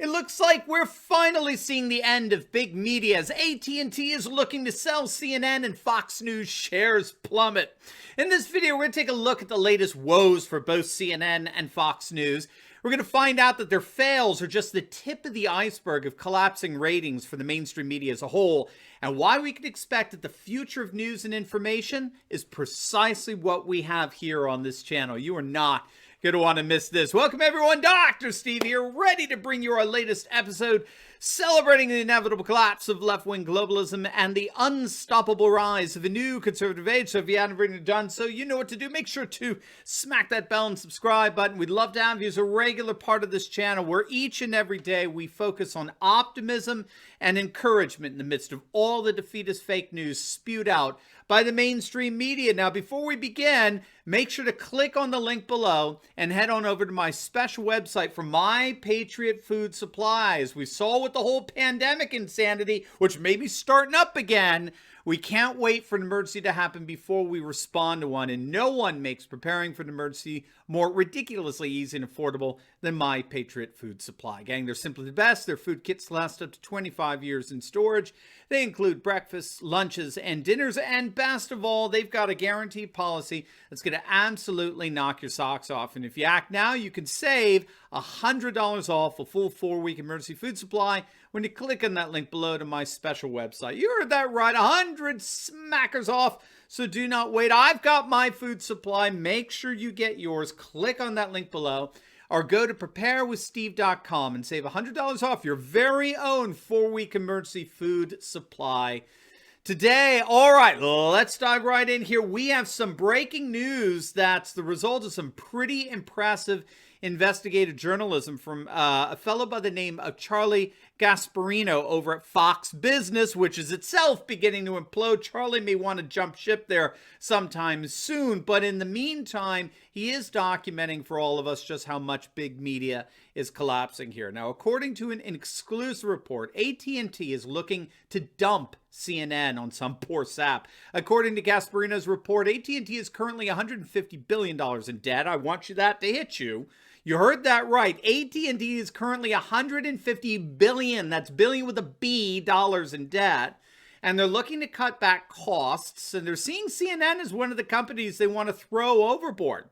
It looks like we're finally seeing the end of big media as AT&T is looking to sell CNN and Fox News shares plummet. In this video, we're going to take a look at the latest woes for both CNN and Fox News. We're going to find out that their fails are just the tip of the iceberg of collapsing ratings for the mainstream media as a whole, and why we can expect that the future of news and information is precisely what we have here on this channel. You are not going to want to miss this. Welcome everyone, Dr. Steve here, ready to bring you our latest episode celebrating the inevitable collapse of left-wing globalism and the unstoppable rise of a new conservative age. So if you haven't already done so, you know what to do. Make sure to smack that bell and subscribe button. We'd love to have you as a regular part of this channel where each and every day we focus on optimism and encouragement in the midst of all the defeatist fake news spewed out by the mainstream media. Now, before we begin, make sure to click on the link below and head on over to my special website for My Patriot Food Supplies. We saw with the whole pandemic insanity, which may be starting up again, we can't wait for an emergency to happen before we respond to one, and no one makes preparing for an emergency more ridiculously easy and affordable than My Patriot Food Supply. Gang, they're simply the best. Their food kits last up to 25 years in storage. They include breakfasts, lunches, and dinners, and best of all, they've got a guarantee policy that's going to absolutely knock your socks off. And if you act now, you can save $100 off a full 4-week emergency food supply when you click on that link below to my special website. You heard that right, 100 smackers off. So do not wait. I've got my food supply. Make sure you get yours. Click on that link below or go to preparewithsteve.com and save $100 off your very own 4-week emergency food supply today. All right, let's dive right in here. We have some breaking news that's the result of some pretty impressive investigative journalism from a fellow by the name of Charlie Gasparino over at Fox Business, which is itself beginning to implode. Charlie may want to jump ship there sometime soon, but in the meantime, he is documenting for all of us just how much big media is collapsing here. Now, according to an exclusive report, AT&T is looking to dump CNN on some poor sap. According to Gasparino's report, AT&T is currently $150 billion in debt. I want that to hit you. You heard that right. AT&T is currently $150 billion, that's billion with a B, dollars in debt. And they're looking to cut back costs, and they're seeing CNN as one of the companies they want to throw overboard.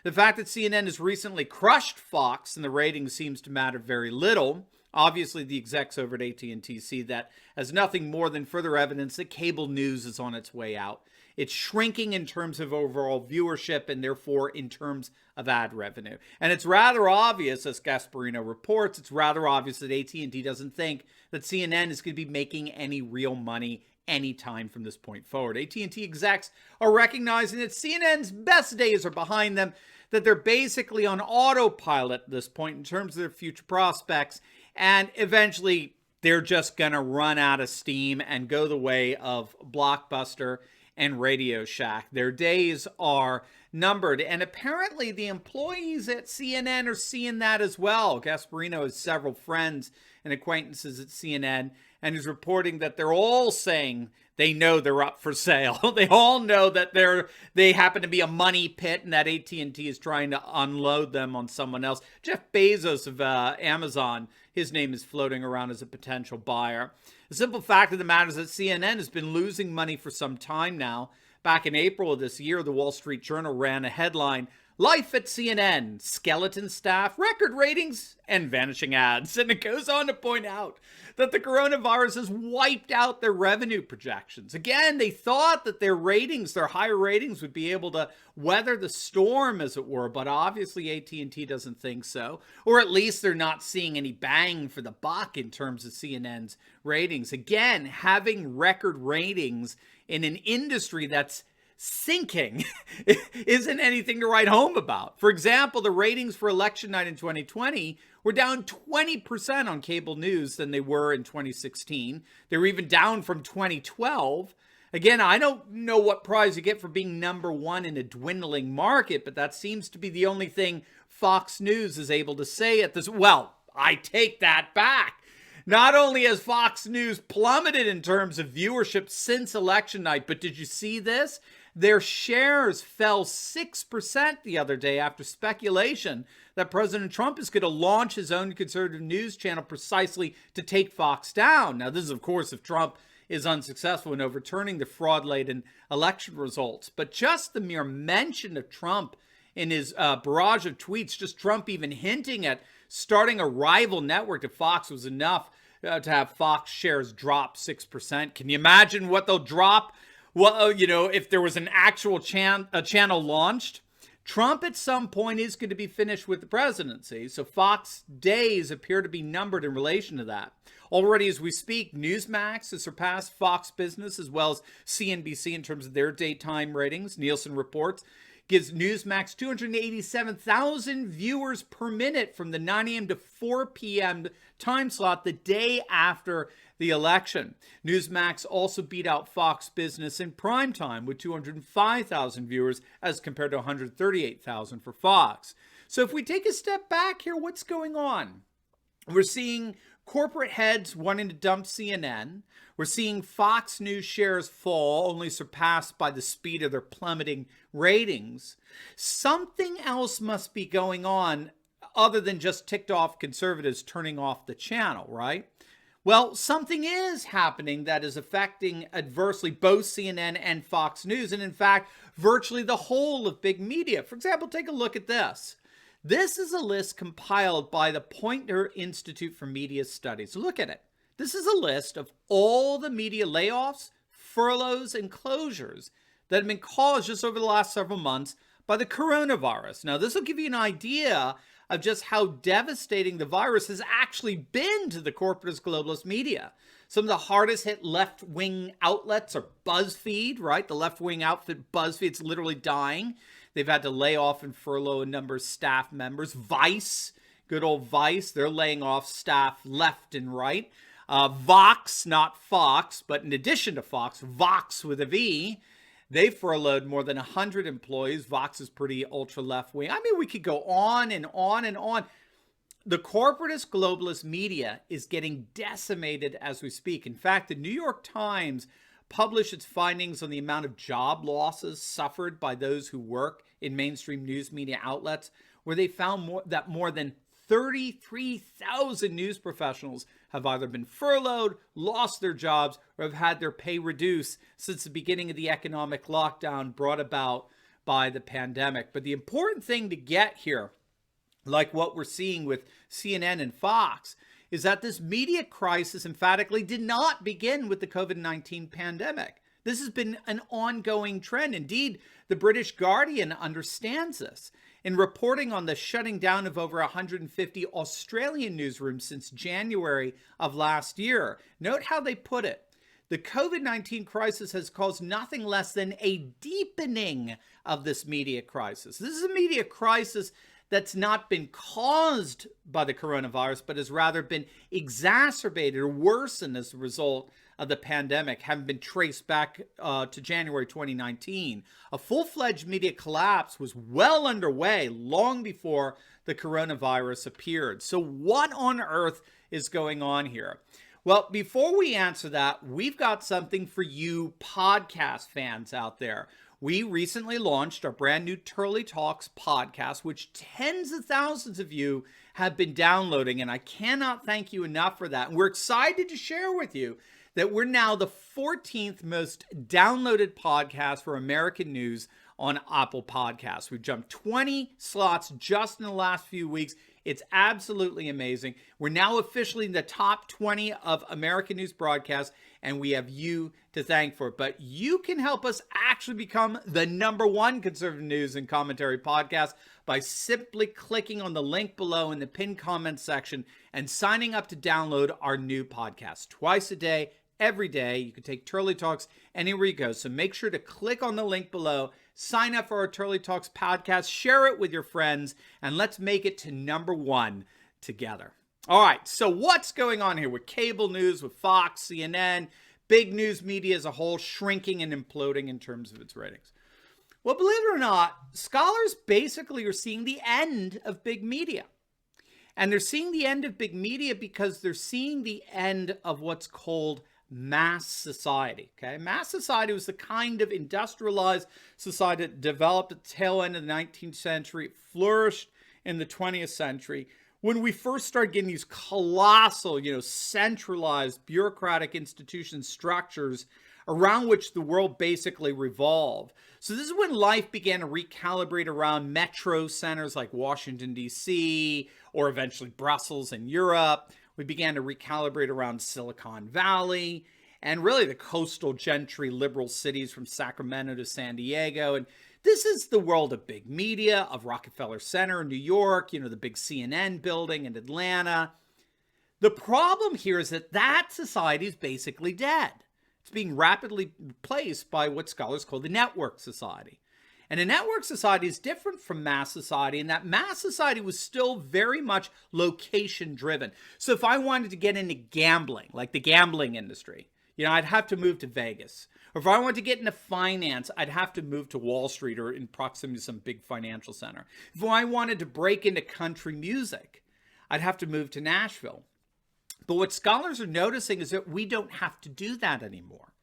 The fact that CNN has recently crushed Fox and the ratings seems to matter very little. Obviously, the execs over at AT&T see that as nothing more than further evidence that cable news is on its way out. It's shrinking in terms of overall viewership and therefore in terms of ad revenue. And it's rather obvious, as Gasparino reports, it's rather obvious that AT&T doesn't think that CNN is going to be making any real money anytime from this point forward. AT&T execs are recognizing that CNN's best days are behind them, that they're basically on autopilot at this point in terms of their future prospects, and eventually they're just going to run out of steam and go the way of Blockbuster and Radio Shack. Their days are numbered, and apparently the employees at CNN are seeing that as well. Gasparino has several friends and acquaintances at CNN, and is reporting that they're all saying they know they're up for sale. They all know that they happen to be a money pit and that AT&T is trying to unload them on someone else. Jeff Bezos of Amazon, his name is floating around as a potential buyer. The simple fact of the matter is that CNN has been losing money for some time now. Back in April of this year, the Wall Street Journal ran a headline, "Life at CNN, skeleton staff, record ratings, and vanishing ads." And it goes on to point out that the coronavirus has wiped out their revenue projections. Again, they thought that their ratings, their higher ratings, would be able to weather the storm, as it were, but obviously AT&T doesn't think so. Or at least they're not seeing any bang for the buck in terms of CNN's ratings. Again, having record ratings in an industry that's sinking isn't anything to write home about. For example, the ratings for election night in 2020 were down 20% on cable news than they were in 2016. They were even down from 2012. Again, I don't know what prize you get for being number one in a dwindling market, but that seems to be the only thing Fox News is able to say at this. Well, I take that back. Not only has Fox News plummeted in terms of viewership since election night, but did you see this? Their shares fell 6% the other day after speculation that President Trump is going to launch his own conservative news channel precisely to take Fox down. Now, this is, of course, if Trump is unsuccessful in overturning the fraud-laden election results. But just the mere mention of Trump in his barrage of tweets, just Trump even hinting at starting a rival network to Fox was enough to have Fox shares drop 6%. Can you imagine what they'll drop? Well, if there was an actual channel launched, Trump at some point is going to be finished with the presidency. So Fox days appear to be numbered in relation to that. Already as we speak, Newsmax has surpassed Fox Business as well as CNBC in terms of their daytime ratings. Nielsen reports gives Newsmax 287,000 viewers per minute from the 9 a.m. to 4 p.m. time slot the day after the election. Newsmax also beat out Fox Business in prime time with 205,000 viewers as compared to 138,000 for Fox. So if we take a step back here, what's going on? We're seeing corporate heads wanting to dump CNN. We're seeing Fox News shares fall, only surpassed by the speed of their plummeting ratings. Something else must be going on other than just ticked off conservatives turning off the channel, right? Well, something is happening that is affecting adversely both CNN and Fox News, and in fact, virtually the whole of big media. For example, take a look at this. This is a list compiled by the Poynter Institute for Media Studies. Look at it. This is a list of all the media layoffs, furloughs, and closures that have been caused just over the last several months by the coronavirus. Now, this will give you an idea of just how devastating the virus has actually been to the corporatist globalist media. Some of the hardest hit left-wing outlets are BuzzFeed, right? The left-wing outfit BuzzFeed, it's literally dying. They've had to lay off and furlough a number of staff members. Vice, good old Vice, they're laying off staff left and right. Vox, not Fox, but in addition to Fox, Vox with a V, they furloughed more than 100 employees. Vox is pretty ultra left-wing. I mean, we could go on and on and on. The corporatist globalist media is getting decimated as we speak. In fact, the New York Times published its findings on the amount of job losses suffered by those who work in mainstream news media outlets, where they found that more than 33,000 news professionals have either been furloughed, lost their jobs, or have had their pay reduced since the beginning of the economic lockdown brought about by the pandemic. But the important thing to get here, like what we're seeing with CNN and Fox, is that this media crisis emphatically did not begin with the COVID-19 pandemic. This has been an ongoing trend. Indeed, the British Guardian understands this. In reporting on the shutting down of over 150 Australian newsrooms since January of last year, note how they put it. The COVID-19 crisis has caused nothing less than a deepening of this media crisis. This is a media crisis that's not been caused by the coronavirus, but has rather been exacerbated or worsened as a result of the pandemic, having been traced back to January 2019. A full-fledged media collapse was well underway long before the coronavirus appeared. So what on earth is going on here? Well, before we answer that, we've got something for you podcast fans out there. We recently launched our brand new Turley Talks podcast, which tens of thousands of you have been downloading, and I cannot thank you enough for that. And we're excited to share with you that we're now the 14th most downloaded podcast for American news on Apple Podcasts. We've jumped 20 slots just in the last few weeks. It's absolutely amazing. We're now officially in the top 20 of American news broadcasts, and we have you to thank for it. But you can help us actually become the #1 conservative news and commentary podcast by simply clicking on the link below in the pinned comments section and signing up to download our new podcast twice a day, every day. You can take Turley Talks anywhere you go. So make sure to click on the link below, sign up for our Turley Talks podcast, share it with your friends, and let's make it to #1 together. All right, so what's going on here with cable news, with Fox, CNN, big news media as a whole shrinking and imploding in terms of its ratings? Well, believe it or not, scholars basically are seeing the end of big media. And they're seeing the end of big media because they're seeing the end of what's called mass society. Okay, mass society was the kind of industrialized society that developed at the tail end of the 19th century. It flourished in the 20th century, when we first started getting these colossal, centralized bureaucratic institution structures around which the world basically revolved. So this is when life began to recalibrate around metro centers like Washington, D.C., or eventually Brussels in Europe. We began to recalibrate around Silicon Valley and really the coastal gentry liberal cities from Sacramento to San Diego. And this is the world of big media, of Rockefeller Center in New York, the big CNN building in Atlanta. The problem here is that society is basically dead. It's being rapidly replaced by what scholars call the network society. And a network society is different from mass society in that mass society was still very much location driven. So if I wanted to get into gambling, like the gambling industry, I'd have to move to Vegas. Or if I wanted to get into finance, I'd have to move to Wall Street or in proximity to some big financial center. If I wanted to break into country music, I'd have to move to Nashville. But what scholars are noticing is that we don't have to do that anymore.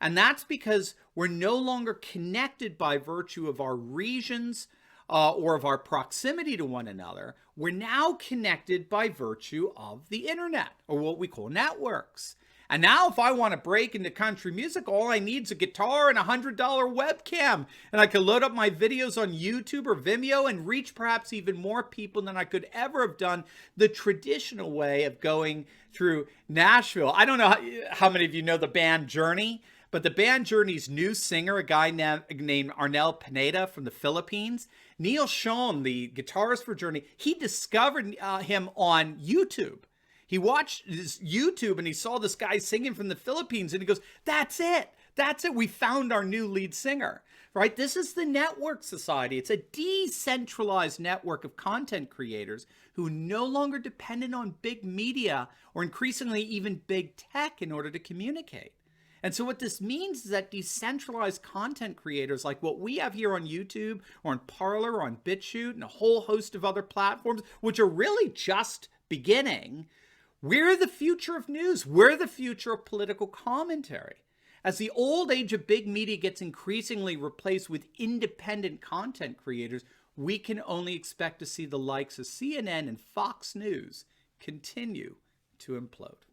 And that's because we're no longer connected by virtue of our regions or of our proximity to one another. We're now connected by virtue of the internet, or what we call networks. And now if I want to break into country music, all I need is a guitar and a $100 webcam. And I can load up my videos on YouTube or Vimeo and reach perhaps even more people than I could ever have done the traditional way of going through Nashville. I don't know how many of you know the band Journey, but the band Journey's new singer, a guy named Arnel Pineda from the Philippines, Neil Schon, the guitarist for Journey, he discovered him on YouTube. He watched his YouTube and he saw this guy singing from the Philippines and he goes, that's it. That's it. We found our new lead singer, right? This is the network society. It's a decentralized network of content creators who are no longer dependent on big media or increasingly even big tech in order to communicate. And so what this means is that decentralized content creators like what we have here on YouTube or on Parler or on BitChute and a whole host of other platforms, which are really just beginning, we're the future of news. We're the future of political commentary. As the old age of big media gets increasingly replaced with independent content creators, we can only expect to see the likes of CNN and Fox News continue to implode.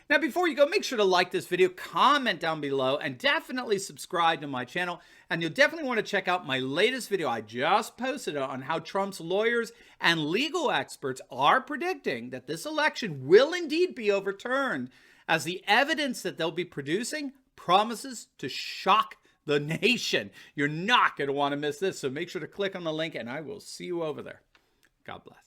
Now, before you go, make sure to like this video, comment down below, and definitely subscribe to my channel. And you'll definitely want to check out my latest video I just posted on how Trump's lawyers and legal experts are predicting that this election will indeed be overturned, as the evidence that they'll be producing promises to shock the nation. You're not going to want to miss this, so make sure to click on the link, and I will see you over there. God bless.